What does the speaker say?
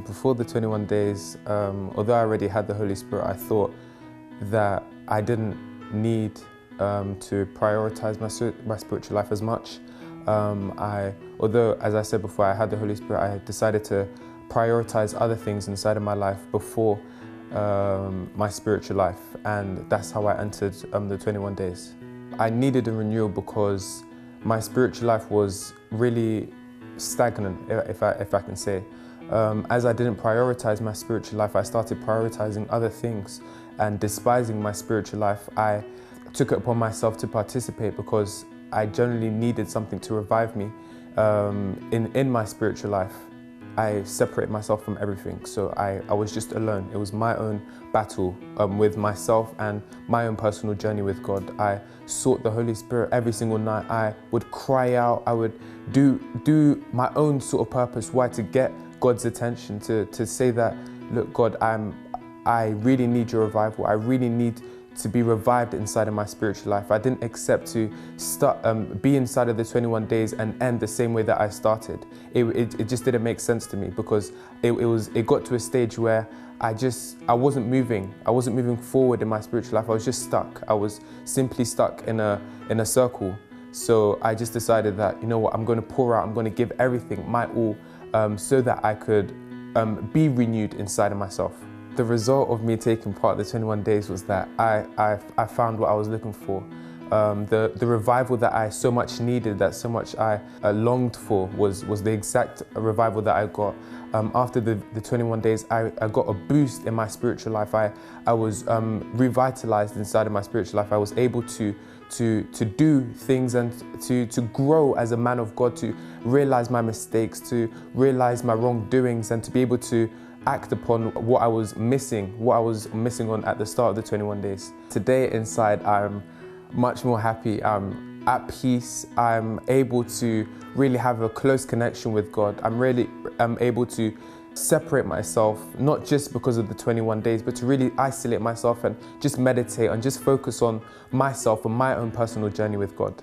Before the 21 days, although I already had the Holy Spirit, I thought that I didn't need to prioritize my spiritual life as much. Although, as I said before, I had the Holy Spirit, I decided to prioritize other things inside of my life before my spiritual life, and that's how I entered the 21 days. I needed a renewal because my spiritual life was really stagnant, if I can say. As I didn't prioritize my spiritual life, I started prioritizing other things and despising my spiritual life. I took it upon myself to participate because I generally needed something to revive me in my spiritual life. I separated myself from everything, so I was just alone. It was my own battle with myself and my own personal journey with God. I sought the Holy Spirit every single night. I would cry out. I would do my own sort of purpose. Why? To get God's attention, to say that, look, God, I really need your revival. I really need to be revived inside of my spiritual life. I didn't accept to be inside of the 21 days and end the same way that I started. It just didn't make sense to me because it got to a stage where I wasn't moving. I wasn't moving forward in my spiritual life. I was just stuck. I was simply stuck in a circle. So I just decided that, you know what, I'm going to pour out. I'm going to give everything, my all, so that I could be renewed inside of myself. The result of me taking part of the 21 days was that I found what I was looking for. The revival that I so much needed, that so much I longed for, was the exact revival that I got. After the 21 days, I got a boost in my spiritual life. I was revitalized inside of my spiritual life. I was able to do things and to grow as a man of God, to realize my mistakes, to realize my wrongdoings, and to be able to act upon what I was missing on at the start of the 21 days. Today inside, I'm much more happy. I'm at peace. I'm able to really have a close connection with God. I'm able to separate myself, not just because of the 21 days, but to really isolate myself and just meditate and just focus on myself and my own personal journey with God.